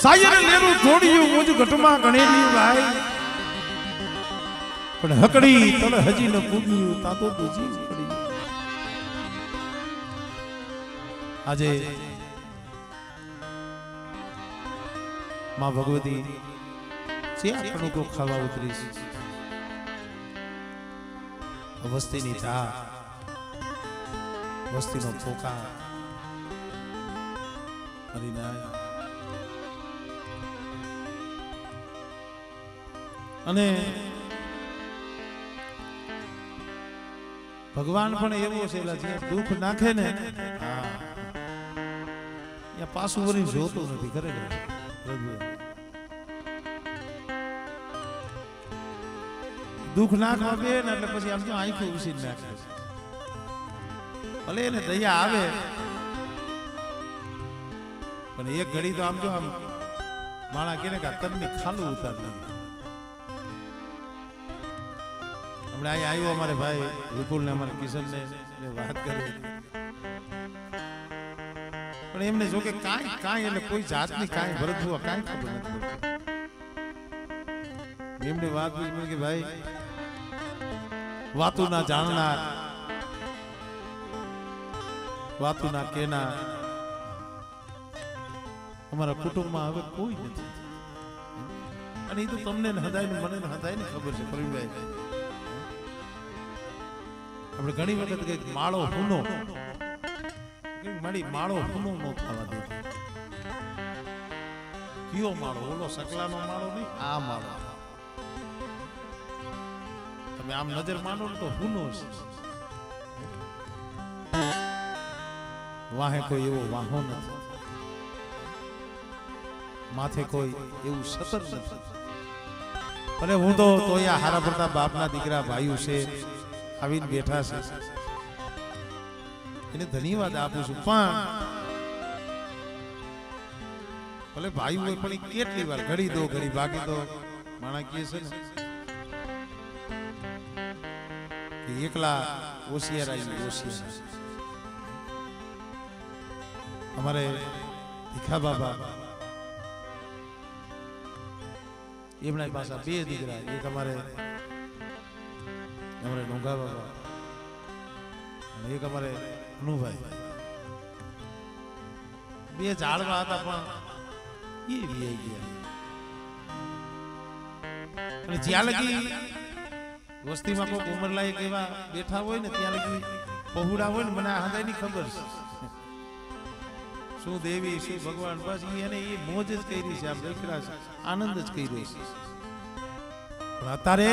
સાયર લેરું જોડ્યું મુજ ઘટમાં ગણેલી ભાઈ પણ હકડી તળ હજી ન પૂગ્યું તાતો બીજી પડી આજે માં ભગવતી છે આપણું કો ખાવા ઉતરી વસ્તીની ધા વસ્તીનો પોકા હરિનાય અને ભગવાન પણ એવો છે જ્યાં દુઃખ નાખે ને ત્યાં પાછું વળી જોતું નથી ખરેખર દુઃખ નાખવા બે ને એટલે પછી આમ તો આંખો ઉછીને નાખે ભલે એને દયા આવે પણ એક ઘડી તો આમ જો આમ માણા કે તનની ખાલું ઉતાર નાખે. હમણાં અહીં આવ્યો અમારે ભાઈ વિપુલ ને અમારે કિશન ને વાત કરી પણ એમને જો કે કાંઈ એટલે કોઈ જાતની કાંઈ ભરત જોવા કાંઈ ખબર નથી એમને વાત પૂછી કે ભાઈ વાતું ના જાણનાર વાતું ના કેનાર અમારા કુટુંબમાં હવે કોઈ નથી અને એ તો તમને હદાય ને મને હદાય ને ખબર છે પ્રવીણભાઈ આપણે ઘણી વખત કઈક માળો હુનો મારી માળો હુનો નો થવા દે કયો માળો ઓલો સકલાનો માળો નહીં આ માળો તમે આમ નજર માનો તો હુનો છે વાહે કોઈ એવો વાહો નથી માથે કોઈ એવું સતર નથી અને હું તો તોય હારા પડતા બાપના દીકરા ભાઈઓ છે આવીને બેઠા છે એને ધન્યવાદ આપું છું પણ ભલે ભાઈ હોય પણ કેટલી વાર ઘડી દો ઘડી બાકી તો માણા કહે છે ને કે એકલા હોશિયાર આવી હોશિયાર અમારે ભીખા બાબા એમના પાછા બે દીકરા એક અમારે ડોંગા બાબા અને એક અમારે અનુભાઈ બે ઝાડવા હતા પણ એ વી ગયા અને જ્યાં લગી વસ્તીમાં કોઈ ઉમરલાયક એવા બેઠા હોય ને ત્યાં લગી પહોળા હોય ને મને આ હદાયની ખબર છે શું દેવી શું ભગવાન બસ એને એ મોજ જ કરી છે આમ દેખરા છે આનંદ જ કર્યો છે પણ અત્યારે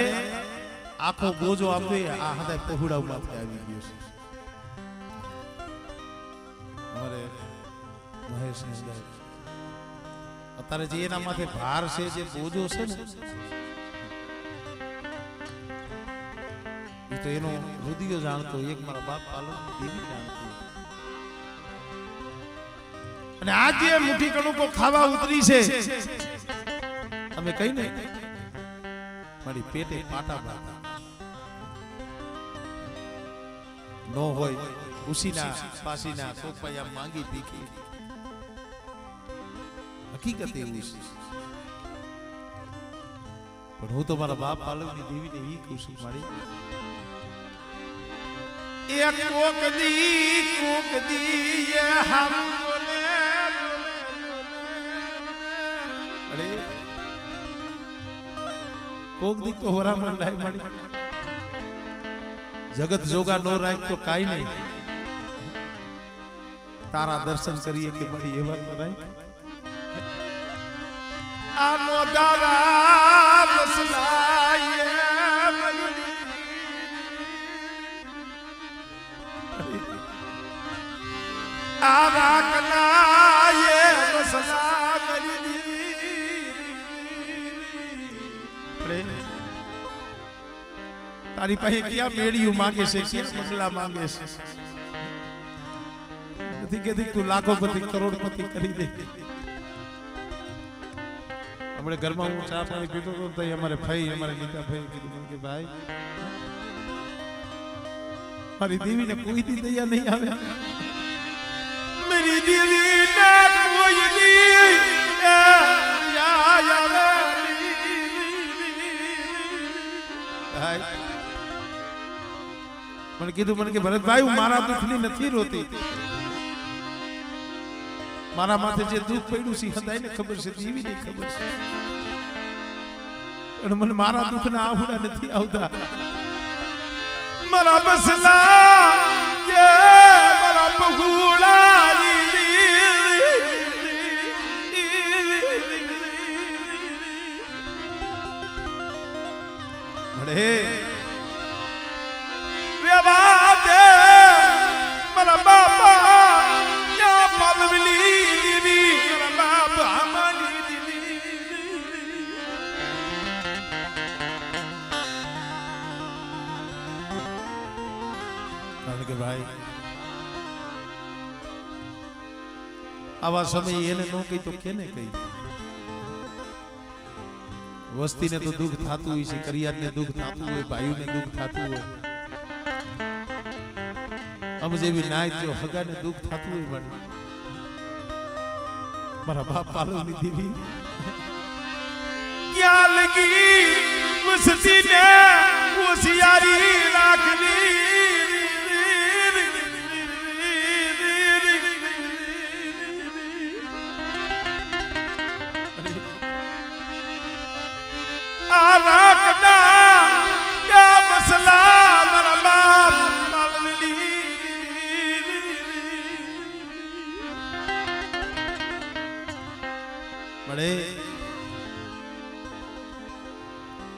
આખો બોજો આપે આ હદાય પહોળા માંથી આવી ગયો છે અમારે મહેશ અત્યારે જે એના માથે ભાર છે જે બોજો છે ને એ તો એનો રુદિયો જાણતો એક મારા બાપ પાલન દેવી જાણતો અને આજે મુઠ્ઠી કણુકો ખાવા ઉતરી છે અમે કઈ નહીં મારી પેટે પાટા બાંધા નો હોય ઉસીના પાસીના સોપાયા માંગી પીખી હકીકત એવું છે પણ હું તો મારા બાપ પાલવની દેવીને ઈ કહું છું મારી એક કોક દી એ હમ અરે કોક દી તો હોરા મંડાય મારી જગત જોગા નો રાખ તો કાઈ નહીં તારા દર્શન કરીએ કે મારી એ વાત રાખ આનો દારા બસલાય આરા કલાય બસલા કરી તારી પાસે ક્યાં મેળિયું માંગે છે ક્યાં બંગલા માંગે છે નથી કે તું લાખોપતિ કરોડપતિ કરી દે हमरे घर में हूँ चા पानी पीतो तो तई हमारे भाई हमारे गीता भाई कीधुं के भाई मारी देवी ने कोई दी दया नहीं आवे मेरी देवी ने कोई दी મને કીધું મને કે ભરતભાઈ હું મારા દુઃખની નથી રોતી, મારા માથે જે દુઃખ પડ્યું છે હદાય ને ખબર છે, દેવી ને ખબર છે, અને મને મારા દુઃખના આહુડા નથી આવતા. મારા બસલા કે મારા પગુડા મળે વેવા દે મારા બાપા ક્યાં પાલવલી દેવી, મારા બાપા માની દેવી. કારણ કે ભાઈ આવા સમયે એને ન કહી તો કેને કહી? વસ્તીને તો દુઃખ થતું હોય છે, કરિયારને દુઃખ થતું હોય, ભાઈઓને દુઃખ થતું હોય, આમ જેવી નાય જો હગાને દુઃખ થતું હોય. મારા બાપ પાલવની દેવી ક્યાં લગી વસ્તીને હોશિયારી રાખની.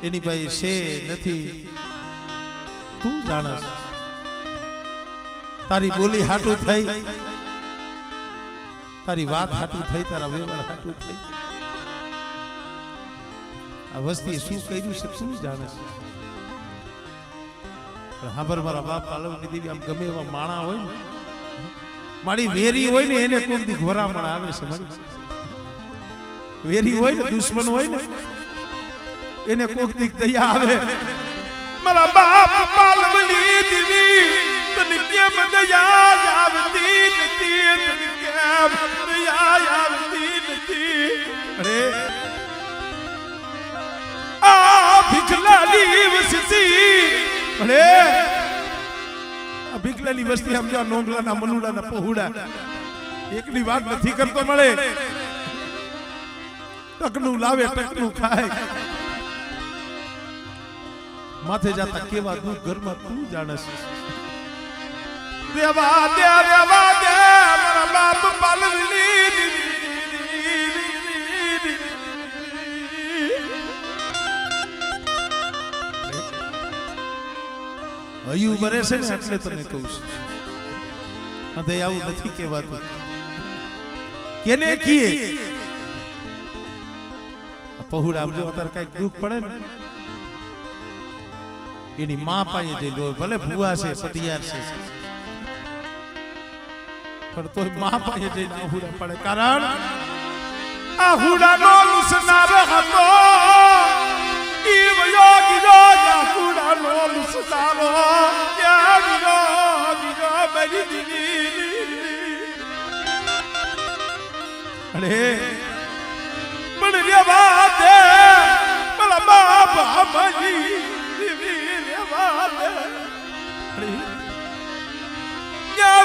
એની ભાઈ છે નથી, તું જાણસ. તારી બોલી હાટું થઈ, તારી વાત હાટું થઈ, તારા વ્યવહાર હાટું થઈ. આ વસ્તી શું કર્યું છે તું જાણસ. હાબર મારા બાપ પાલવની દેવી આમ ગમે એવા માણા હોય ને, મારી વેરી હોય ને એને કોક દી ઘોરામણ આવે છે. મારી વેરી હોય ને, દુશ્મન હોય ને એને કોક દી દયા આવે. મારા બાપ પાલવની દેવી તને કેમ દયા આવતી નથી, તને કેમ દયા આવતી નથી. અરે આ ભીખલાની વસ્તી, અરે આ ભીખલાની વસ્તી સમજો, નોંગલાના મનુડાના પહોળા એકની વાત નથી કરતો. મળે ટકનું લાવે ટકનું ખાય. માથે જાતા કેવા દુઃખ ઘરમાં તું જાણસ. રેવા દે મારા બાપ પાલવની હયું બરે છે ને એટલે તને કહું છું. હૃદય આવું નથી કહેવાતું. કેને કીએ પહોળા જો અત્યારે કઈક દુઃખ પડે ને એની માં પાસે જઈ લો, ભલે ભૂવા છે પટિયાર છે પણ તોય માં પાસે જઈને આહુડા પડે. કારણ આહુડાનો લુસનાર હતો ઈ વયો ગીરો, આહુડાનો લુસનારો ત્યાં ગીરો બની દીધી. અરે પણ રેવા દે મારા બાપ અમારી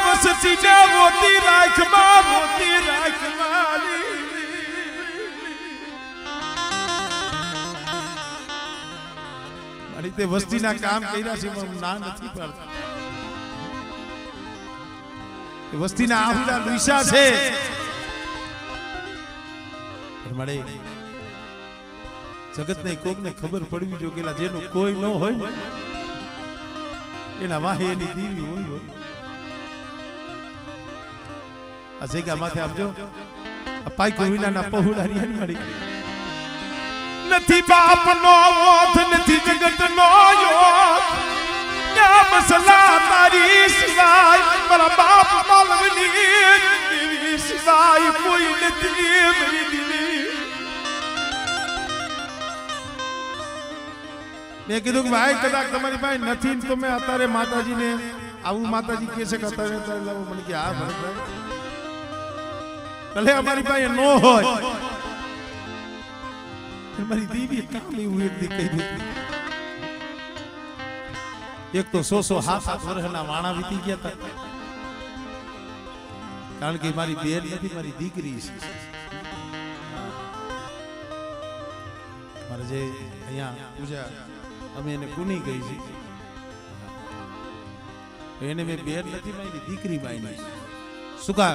વસતી ને મોતી રાખ માં, મોતી રાખ મારી. મારી તે વસ્તીના કામ કર્યા છે ના નથી પાડતા. વસ્તીના આહુડા લુઈસા છે. મળે જગત ને કોક ને ખબર પડવી જો કે જેનું કોઈ ન હોય એના વાહે એની દેવી હોય. આ જગ્યા માથે આપજો પાઈકો વિનાના પહોળા રિયાની મારી નથી. બાપ નો ઓથ નથી, જગત નો યોથ, ક્યાં મસલા તારી સિવાય, મારા બાપ પાલવની દેવી સિવાય કોઈ નથી. મેરી દેવી મેં કીધું કે ભાઈ કદાચ તમારી પાસે નથી તો મેં અત્યારે માતાજીને આવું, માતાજી કહે છે કે અત્યારે લાવો. મને કે હા ભરતભાઈ ભલે અમારી પાસે ન હોય, મારી દેવી કામ એવું એક દી કહી દીધું. એક તો 100-100 વર્ષના વાણા વીતી ગયા હતા, કારણ કે મારી બેન નથી, મારી દીકરી છે. મારે જે અહીંયા પૂજા અમે એને કુની કહી છે, એને મેં બેન નથી મારી દીકરી માની. શું કા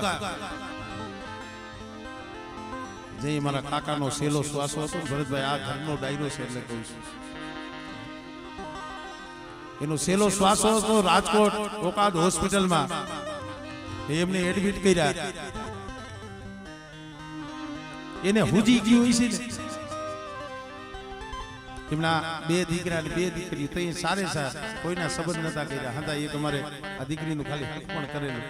જે મારા કાકાનો સેલો શ્વાસો હતો ભરતભાઈ, આ ઘરનો ડાયરો છે એટલે કહું છું, એનો સેલો શ્વાસો હતો રાજકોટ ઓકાદ હોસ્પિટલમાં. એમને એડમિટ કર્યા, એને હુજી ગયું છે ને, એમના 2 દીકરા અને 2 દીકરી તો એ સારે કોઈના સંબંધ નતા કર્યા હતા. એ તમારે આ દીકરીનું ખાલી હક પણ કરેલું.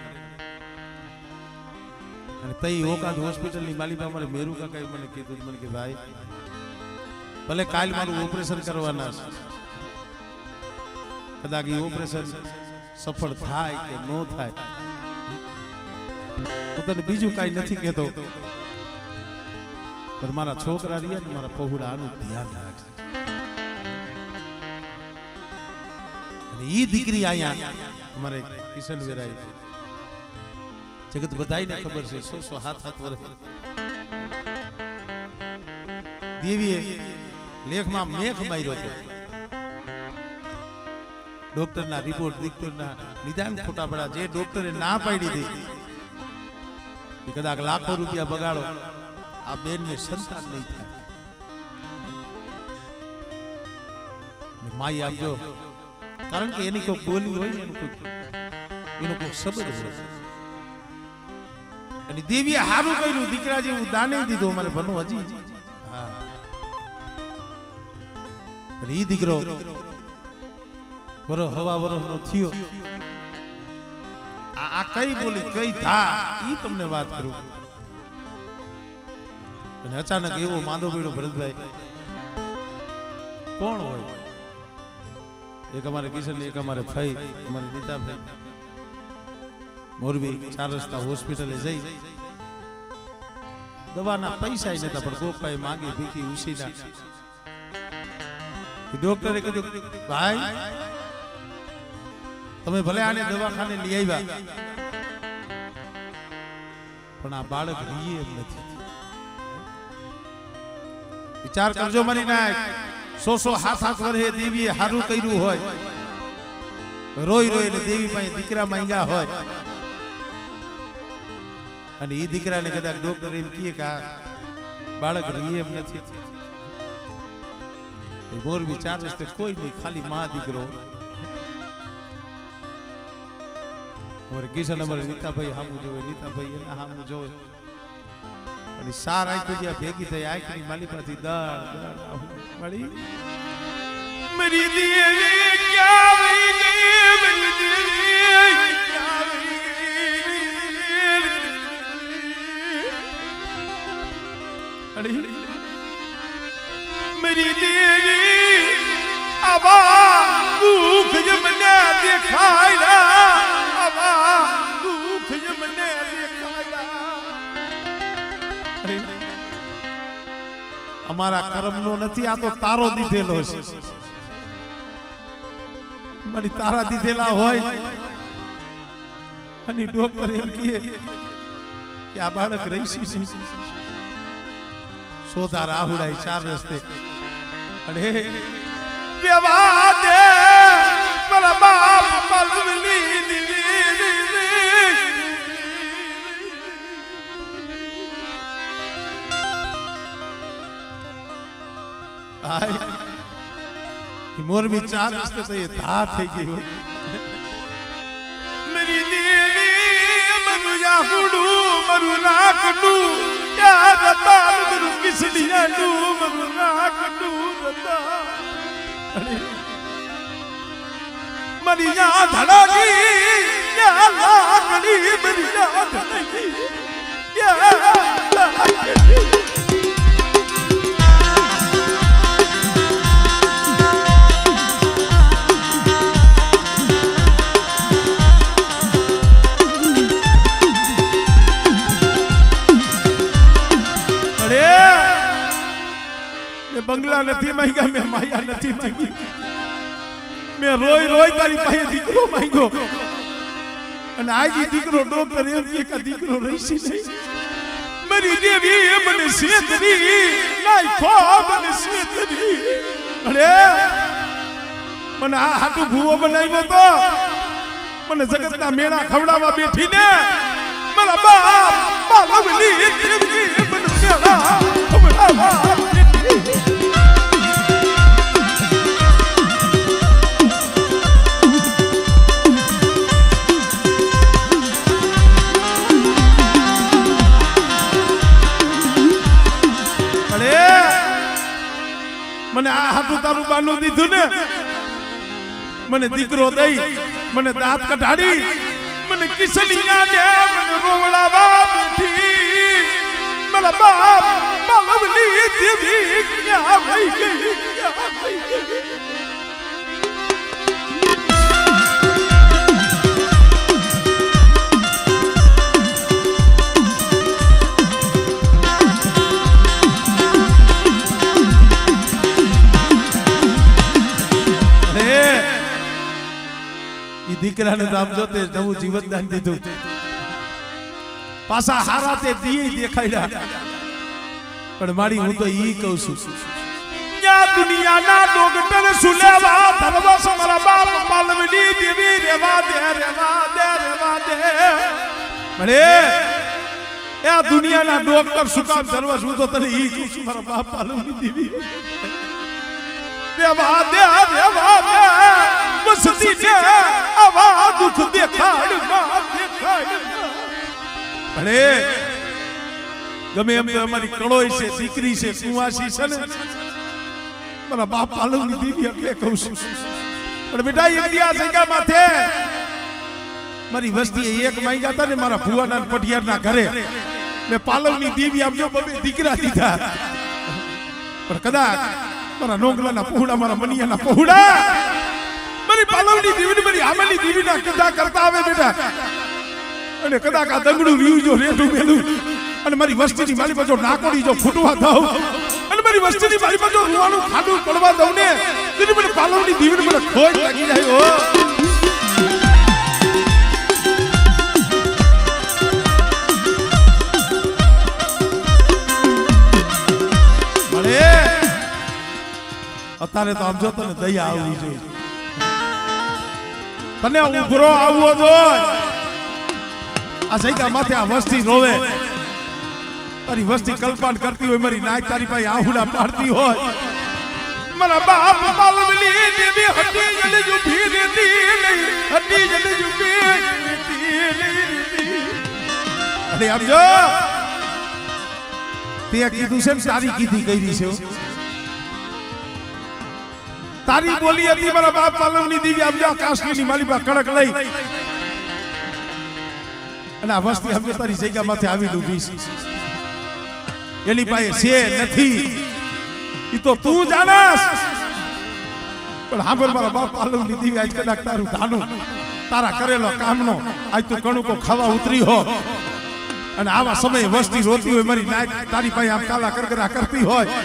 અને તઈ ઓકાદ હોસ્પિટલની માલિકા અમારે મેરુ કાકાએ મને કીધું, મને કે ભાઈ ભલે કાલ મારું ઓપરેશન કરવાના છે, કદાચ એ ઓપરેશન સફળ થાય કે ન થાય, હું તને બીજું કાંઈ નથી કહેતો, પણ મારા છોકરા રહ્યા ને મારા પહોળા આનું ધ્યાન રાખશે. અને ઈ દીકરી અહીંયા અમારે કિશન વેરાઈ જગત બધાઈને ખબર છે, 100-100 વર્ષ દેવીએ લેખમાં મેઘ માર્યો હતો. ડોક્ટરના રિપોર્ટ, ડોક્ટરના નિદાન ખોટા પડ્યા. જે ડોક્ટરે ના પાડી દીધી કે કદાચ લાખો રૂપિયા બગાડો, આ બેનને સંતાન નહીં થાય, માઈ આપજો, કારણ કે એની કોઈ બોલી હોય, એનો કોઈ શબ્દ હોય. અને દેવીએ હારું કર્યું, દીકરા જેવું દાને દીધો, મારે ભણવું હજી. હા, અને ઈ દીકરો વરો હવા વરસનો થયો. આ કઈ બોલી કઈ ધા ઈ તમને વાત કરું. અને અચાનક એવો માંદો પડ્યો ભરતભાઈ, કોણ હોય? એક અમારે કિશન, એક અમારે ફઈ, અમારે નીતાભાઈ મોરબી 4 રસ્તા હોસ્પિટલે જઈ. દવાના પૈસા નતા, પણ કોકાએ માંગી ભીખી ઉસીના. ડોક્ટરે કીધું, ભાઈ તમે ભલે આને દવાખાને લઈ આવ્યા, પણ આ બાળક રીએ એમ નથી. વિચાર કરજો મારી નાય, 100-100 વર્ષે દેવીએ હારું કર્યું હોય, રોઈ રોઈ ને દેવી પાસે દીકરા માંગ્યા હોય, અને એ દીકરાને કદાચ ડોક્ટર એમ કહે કે આ બાળક રીએ એમ નથી. મોરબી 4 રસ્તે કોઈ નહીં, ખાલી મા દીકરો. અમારે કિશન, અમારે નીતાભાઈ હામું જોવે, નીતાભાઈ એના હામું જોવે. અને સાર આંખો જ્યાં ભેગી થઈ, આંખની માલિકાથી દળ મળી. मेरी देवी क्या मेरी देवी क्या मेरी देवी आवा दुख जब ने दिखाया आवा दुख जब ने दिखाया અમારા કર્મનો નથી, આ તો તારો દીધેલો છે. મારી તારા દીધેલા હોય અને ડોક્ટર એમ કહે કે આ બાળક રહીશી છે, સોધા રાહુડાઈ 4 રસ્તે. અને વ્યવા દે મારા બાપ પલવલી મોરબી 4 રસ્તે તો એ ધા થઈ ગઈ. मेरी देवी मरुया हुडू मरु नाकडू यार रताल मरु किसलिया डू मरु नाकडू रता मरिया धड़ागी या लागली मरिया धड़ागी या लागली બંગલા નથી માંગ્યા, મેં માયા નથી માંગી. મેં રોય રોય તારી પાસે દીકરો માંગ્યો અને આજે દીકરો ડોક્ટર એમ કે દીકરો રહીશી નહીં મારી દેવી એ મને સેતરી નાખો મને સેતરી અરે મને આ હાટુ ભૂવો બનાવ્યો તો મને જગતના મેળા ખવડાવવા બેઠીને મારા બાપ પાલવલી દેવી મને મેળા ખવડાવવા મને આ હાટુ તારું બાનું દીધું ને મને દીકરો દઈ મને દાંત કઢાડી મને કિસલિયા દે મને રોવડાવા બેઠી મારા બાપ પાલવલી દેવી ક્યાં વઈ ગઈ ક્યાં વઈ ગઈ દીકરાને નામ જોતે નવું જીવન દાન દીધું પાછા હારા તે દીએ દેખાડ્યા પણ મારી હું તો ઈ કહું છું યા દુનિયાના ડોક્ટર સુલેવા ધર્મસ મારા બાપ પાલવલી દેવી રેવા દે અરે આ દુનિયાના ડોક્ટર શું કામ ધર્મસ હું તો તને ઈ કહું છું મારા બાપ પાલવલી દેવી રેવા દે વસતી છે આવા દુઃખ દેખાડ અરે ગમે એમ અમારી કળોય છે દીકરી છે કુંવાસી છે ને મારા બાપ પાલવની દેવી એટલે કહું છું પણ બેટા ઇન્ડિયા જગ્યા માથે મારી વસ્તી એક માંગ્યા હતા ને મારા ભુવાના પટિયારના ઘરે મેં પાલવની દેવી આમ જો બબે દીકરા દીધા પણ કદાચ મારા નોંગલાના પહોળા મારા મનિયાના પહોળા મારી પાલવની દેવી મારી આમલી દેવીના કદા કરતા આવે બેટા અને કદાચ આ દંગડું રીયું જો રેઠું મેલું અને મારી વસ્તીની મારી પાછો નાકોડી જો ફૂટવા દઉં અને મારી વસ્તીની મારી પાછો રૂવાનું ખાડું પડવા દઉં ને તેની મને પાલવની દેવીને મને ખોટ લાગી જાય હો અત્યારે તો આમ જો તને દયા આવવી જોઈએ તને ઉભરો આવવો જોઈએ આ સૈકા માથે આ વસ્તી રોવે તારી વસ્તી કલ્પાન કરતી હોય મારી નાક તારી પાસે આહુડા પાડતી હોય મારા બાપ પાલવલી દેવી હટી જલે જો ભી દેતી નહીં હટી જલે જો ભી દેતી નહીં અરે આમ જો તે કીધું છે ને તારી કીધી કરી છે તારી બોલી હતી મારા બાપ પાલવની દેવી આમ જાઓ કાશ્મીરની માલી બા કડક લઈ અને આ વસ્તી હવે તારી જગ્યા માથે આવી ડૂબી એની પાસે છે નથી ઈ તો તું જાણસ પણ હા મારા બાપ પાલવની દેવી આજ કદાચ તારું ધાનું તારા કરેલો કામનો આજ તું કણુકો ખાવા ઉતરી હો અને આવા સમયે વસ્તી રોતી હોય મારી નાક તારી પાસે આમ કાલા કરકરા કરતી હોય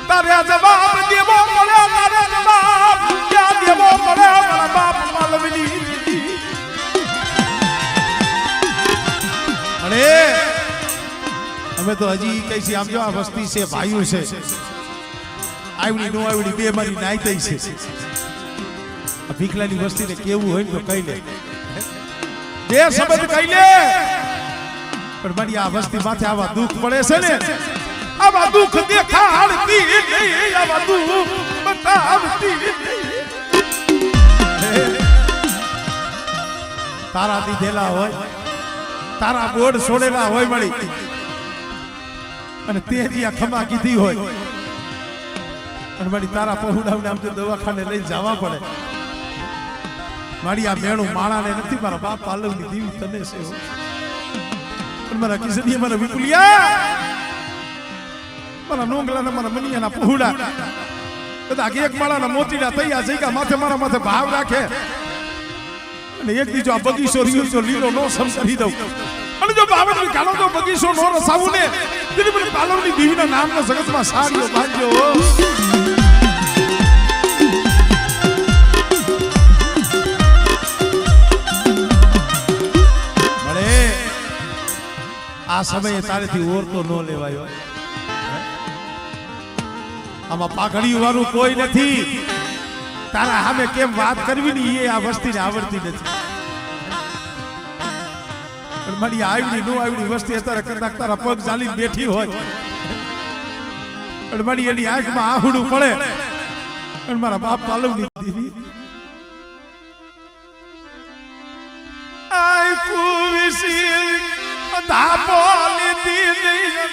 તારે જવાબ દેવો પડે તારે જવાબ ક્યાં દેવો પડે મારા બાપ પાલવની અરે અમે તો હજી કઈ છે આમ જો આ વસ્તી છે ભાઈઓ છે આવડી નો આવડી બે મારી નાઈ થઈ છે આ ભીખલાની વસ્તીને કેવું હોય ને તો કહી લે બે શબ્દ કહી લે પણ મારી આ વસ્તી માથે આવા દુઃખ પડે છે ને આવા દુઃખ દેખાડતી નહીં આવા દુઃખ બતાવતી તારા દીધેલા હોય તારા બોર્ડ છોડેલા હોય મળી અને તે જ્યાં ખમા કીધી હોય અને મારી તારા પહોળાવને આમ તો દવાખાને લઈને જવા પડે મારી આ મેણું માણાને નથી મારા બાપ પાલવની દેવી તને છે પણ મારા કિશનીએ મારા વિપુલિયા મારા નોંગલાના મારા મનિયાના પહોળા કદાચ એક માળાના મોતીડા તૈયાર જગ્યા માથે મારા માથે ભાવ રાખે અને એક બીજો આ બગીચો રહ્યો તો લીલો નો સમ કરી દઉં અને જો બાવળની ગાલો તો બગીચો નો રસાવું ને તેની મને પાલવની દેવીના નામનો જગતમાં સારીઓ બાંધ્યો આ સમયે તારેથી ઓર તો ન લેવાયો આમાં પાઘડિયું વાળું કોઈ નથી તારા સામે કેમ વાત કરવી ને એ આ વસ્તીને આવડતી નથી પણ મારી આવડી નો આવડી વસ્તી અત્યારે કદાચ તારા પગ ચાલીને બેઠી હોય અને મારી એની આંખમાં આહુડું પડે અને મારા બાપ પાલવની દીવી આય કુવિસી ધાપો લેતી નહીં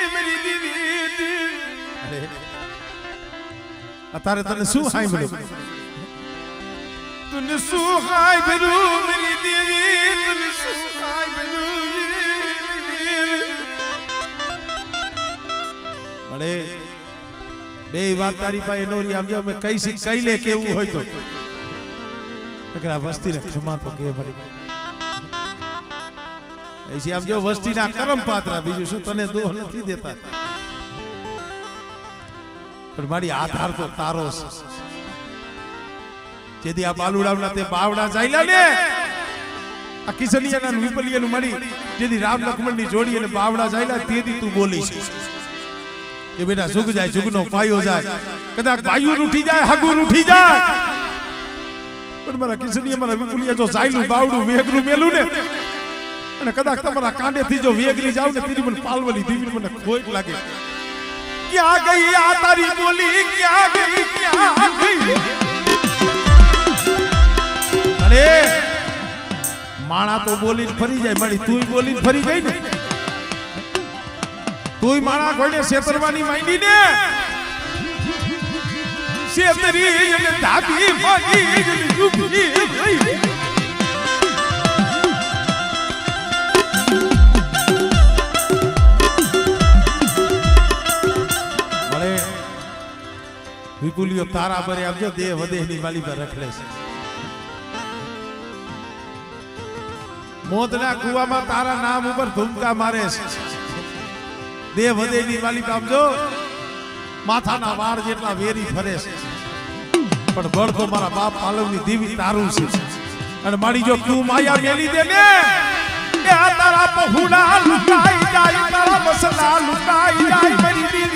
મારી દીદી અત્યારે તને શું સાંભળ્યું તુને શું સાંભળ્યું મારી દેવી તુને શું સાંભળ્યું અરે બે વાત તારી પાસે નો રહી આમ મેં કઈ લે કેવું હોય તો આ વસ્તીને ક્ષમા તો કે ભરી એસી આમ જો વસ્તીના કરમ પાત્રા બીજું શું તને દોહ નથી દેતા પણ મારી આધાર તો તારો છે જેથી આ બાલુડાવના તે બાવડા ચાલ્યા ને આ કિશનિયાના વિપલિયાનું મળી જેથી રામ લક્ષ્મણની જોડી અને બાવડા ચાલ્યા તેથી તું બોલી છે કે બેટા સુખ જાય સુખનો પાયો જાય કદાચ ભાઈઓ ઉઠી જાય હગુર ઉઠી જાય પણ મારા કિશનિયા મારા વિપુલિયા જો ચાલ્યું બાવડું વેગરું મેલું ને અને કદાચ તમારા કાંડેથી જો વેગરી જાવ ને તેની મને પાલવલી દીવી મને ખોટ લાગે ક્યાં ગઈ આ તારી બોલી ક્યાં ગઈ અરે માણા તો બોલીને ફરી જાય મારી તુંય બોલીને ફરી ગઈ ને તુંય માણા કોઈને છેતરવાની માંડી ને છેતરી અને ધાબી માગી અને ડૂબી ગઈ વિપુલિયો તારા બરે આવજો દેહ વદેહની વાલી પર રખડે છે મોતના કુવામાં તારા નામ ઉપર ધૂમકા મારે છે દેહ વદેહની વાલી પર આવજો માથાના વાળ જેટલા વેરી ફરે છે પણ બળ તો મારા બાપ પાલવની દીવી તારું છે અને મારી જો તું માયા મેલી દે ને એ તારા પહુડા લુટાઈ જાય તારા મસલા લુટાઈ જાય મારી દીવી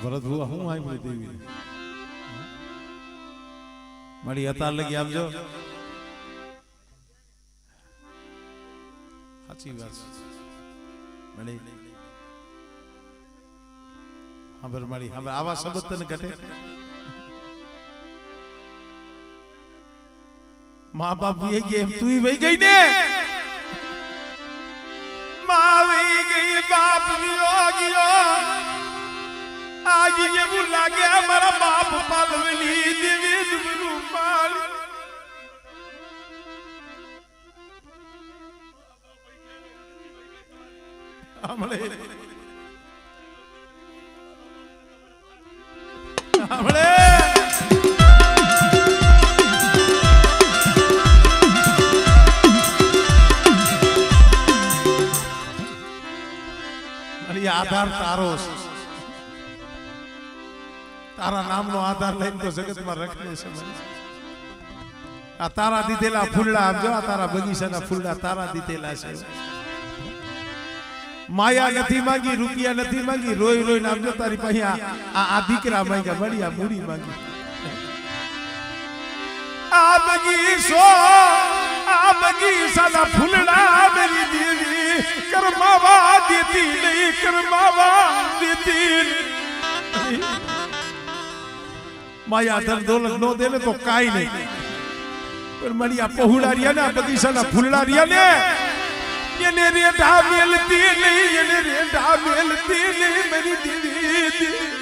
ભરત ભુવા હું આવી દેવી મારી અતાર લગી આપજો સાચી વાત મળી હવે મારી હવે આવા શબ્દ તને ઘટે મા બાપ વહી ગઈ તું વહી ગઈ ને માં વહી ગઈ બાપ ગયો आज ये बुला गया हमारा बाप पालवली देवी दुबरू पाल हमले हमले अरे आधार तारो तारा नाम नो आधार लઈને તો જગતમાં રખડે છે આ તારા દીધેલા ફૂલડા આમ જો આ તારા બગીચાના ફૂલડા તારા દીધેલા છે માયા નથી માંગી રૂપિયા નથી માંગી રોઈ રોઈ નામ જો તારી પાસે આ દીકરા માંગ્યા મળ્યા મૂડી માંગી આ બગીચાના ફૂલડા મેરી દેવી કરમાવા દેતી નહીં કરમાવા દેતી માયા ધન દોલત નો દે ને તો કાઈ નહીં પણ મળી આ પહોળા રહ્યા ને આ બગીચાના ફૂલડા રહ્યા ને એને રેઢા મેલતી નહીં એને રેઢા મેલતી નહીં મારી દીદી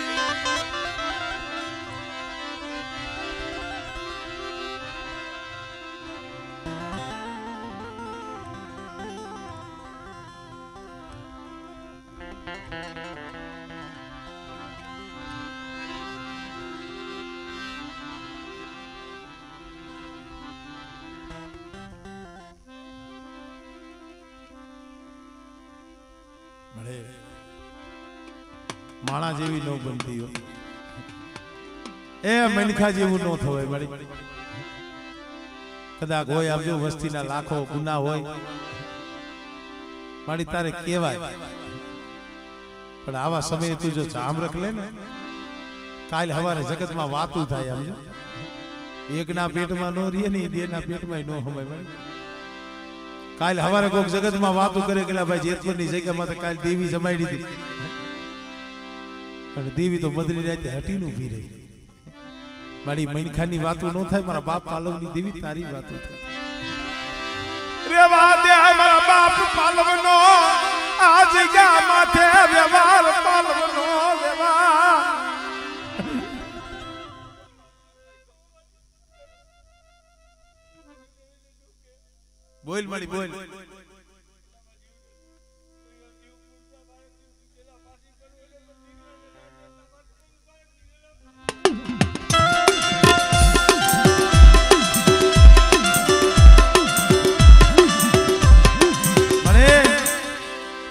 માણા જેવી ન બનતી હોય એ મનખા જેવું ન થવાય મારી કદાચ હોય આમ જો વસ્તીના લાખો ગુના હોય મારી તારે કહેવાય પણ આવા સમયે તું જો જામ રખ લે ને કાલ હવારે જગતમાં વાતું થાય આમ જો એકના પેટમાં નો રીએ ને બેના પેટમાં નો હમાય મારી કાલ હવારે કોક જગતમાં વાતું કરે કે ભાઈ જેતપુરની જગ્યામાં તો કાલ દેવી જમાડી દીધી અને દેવી તો મધરી રાતે હટીને ઊભી રહી મારી મનખાની વાતો ન થાય મારા બાપ પાલવની દેવી તારી વાતો થાય રેવા દે મારા બાપ પાલવનો આ જગ્યા માથે વ્યવહાર પાલવનો વ્યવહાર બોલ મારી બોલ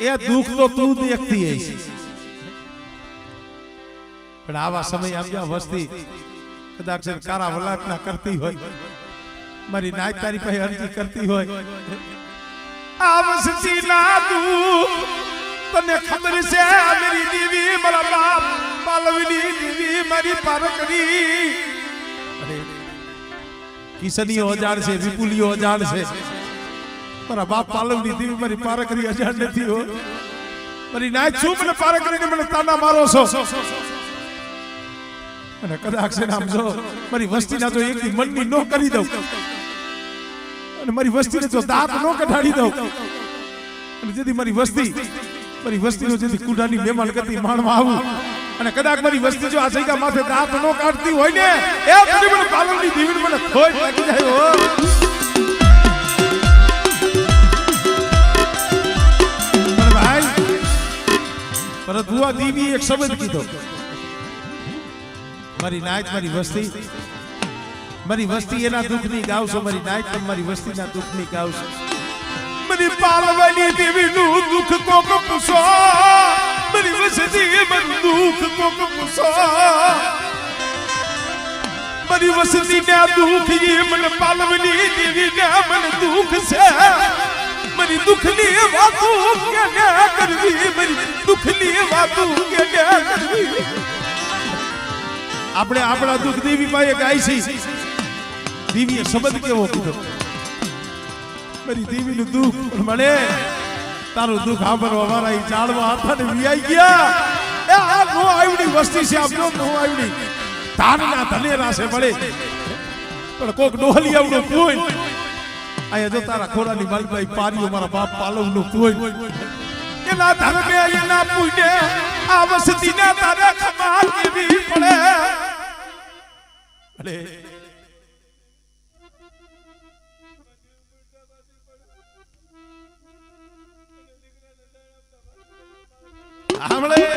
એ દુઃખ તો તું દેખતી હઈશ પણ આવા સમય આવ્યા વસ્તી કદાચ કારા વલાટના કરતી હોય મારી નાય તારી પાસે અરજી કરતી હોય આ વસ્તી ના દુઃખ તને ખબર છે મારી દેવી મારા બાપ પાલવની દેવી મારી પારકરી કિશનીઓ અજાણ છે વિપુલીઓ અજાણ છે મારા બાપ પાલવની દેવી મારી પારકરી અજાણ નથી હો મારી નાય છું મને પારકરીને મને તાના મારો છો અને કદાચ છે નામ જો મારી વસ્તીના જો એકની મનની નો કરી દઉં અને મારી વસ્તીને જો દાંત નો કઢાડી દઉં અને જેથી મારી વસ્તીનો જેથી કુડાની મહેમાન કરતી માણવા આવું અને કદાચ મારી વસ્તી જો આ જગ્યા માથે દાંત નો કાઢતી હોય ને એ પછી મને પાલવની દેવીને મને ખોટ લાગી જાય હો પરંતુ આ દેવી એક શબ્દ કીધો મારી નાયત મારી વસ્તી એના દુઃખની ગાવશો મારી નાયત મારી વસ્તીના દુઃખની ગાવશો મારી પાલવની દેવીનું દુઃખ કોક પૂછો મારી વસ્તી મન દુઃખ કોક પૂછો મારી વસ્તીના દુઃખ એ મને પાલવની દેવીના મન દુઃખ છે મારી દુઃખની વાતો કે કરવી મારી દુઃખની વાતો કે કરવી આપણે આપણા દુઃખ દેવી પાસે ગાય છે દેવીએ શબ્દ કેવો કીધો મારી દેવીનું દુઃખ મળે તારું દુઃખ સાંભળવા વાળા ઈ જાળવા હાથને વિયાઈ ગયા એ આ નો આવડી વસ્તી છે આપ નો આવડી તારના ધનેરા છે મળે પણ કોક ડોહલી આવડો કોઈ આયા જો તારા ખોરાની માલભાઈ પારીઓ મારા બાપ પાલવનું કોઈ એના ધર્મે એના પુણ્ય આ વસ્તીના તારે ખબર કેવી પડે અરે આમળે